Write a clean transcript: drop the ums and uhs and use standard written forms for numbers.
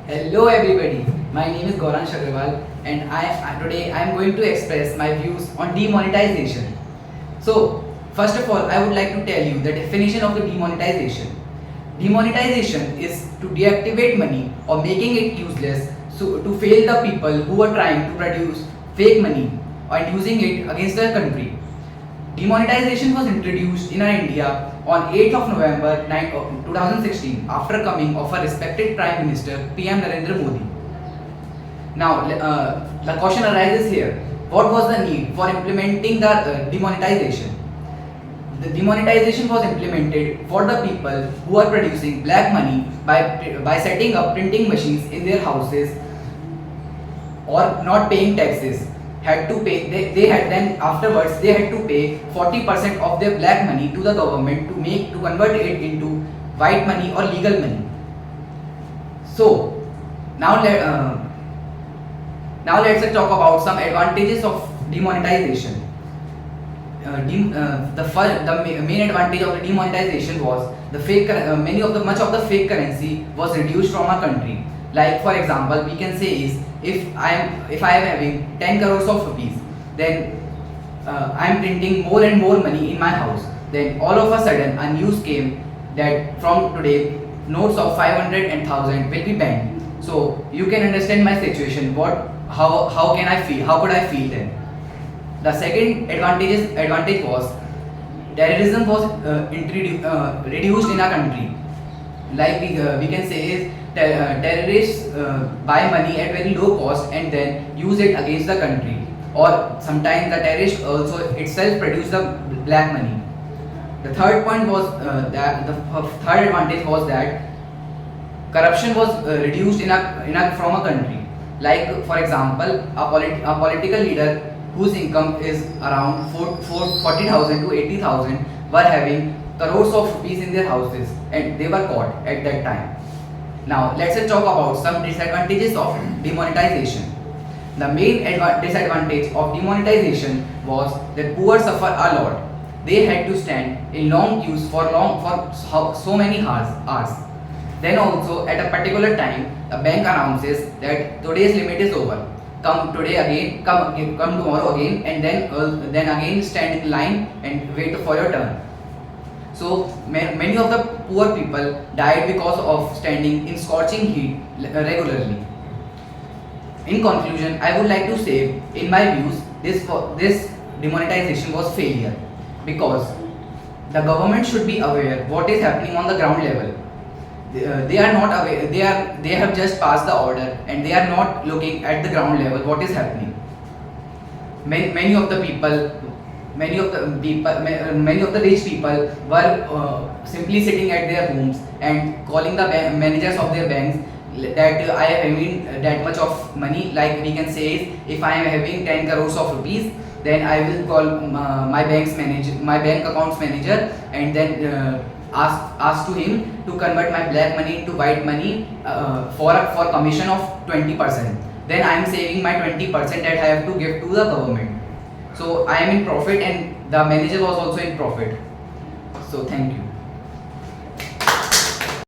Hello everybody, my name is Gauransh Agrawal and today I am going to express my views on demonetization. So, first of all, I would like to tell you the definition of the demonetization. Demonetization is to deactivate money or making it useless so to fail the people who are trying to produce fake money and using it against their country. Demonetization was introduced in India on 8th of November 2016 after coming of a respected Prime Minister PM Narendra Modi. Now, the question arises here, what was the need for implementing the demonetization? The demonetization was implemented for the people who are producing black money by setting up printing machines in their houses or not paying taxes. Had to pay they had then afterwards they had to pay 40% of their black money to the government to convert it into white money or legal money. So now let's talk about some advantages of demonetization. The main advantage of the demonetization was the much of the fake currency was reduced from our country. Like for example, we can say is if I am having 10 crores of rupees, then I am printing more and more money in my house. Then all of a sudden a news came that from today notes of 500 and 1000 will be banned. So you can understand my situation. How can I feel? How could I feel then? The second advantage was terrorism was reduced in our country. Like we can say is terrorists buy money at very low cost and then use it against the country, or sometimes the terrorist also itself produce the black money. The third point was that the third advantage was that corruption was reduced from a country. Like for example, a political leader whose income is around 40,000 to 80,000 were having crores of rupees in their houses and they were caught at that time. Now let's talk about some disadvantages of demonetization. The main disadvantage of demonetization was that poor suffer a lot. They had to stand in long queues for so many hours. Then also at a particular time, the bank announces that today's limit is over. Come today again, come tomorrow again, and then again stand in line and wait for your turn. So many of the poor people died because of standing in scorching heat regularly. In conclusion, I would like to say, in my views, this demonetization was failure because the government should be aware what is happening on the ground level. They are not aware. They have just passed the order and they are not looking at the ground level what is happening. Many of the rich people were simply sitting at their homes and calling the managers of their banks that I am having that much of money. Like we can say is, if I am having 10 crores of rupees, then I will call my bank accounts manager, and then ask to him to convert my black money into white money for commission of 20%. Then I am saving my 20% that I have to give to the government. So I am in profit and the manager was also in profit. So thank you.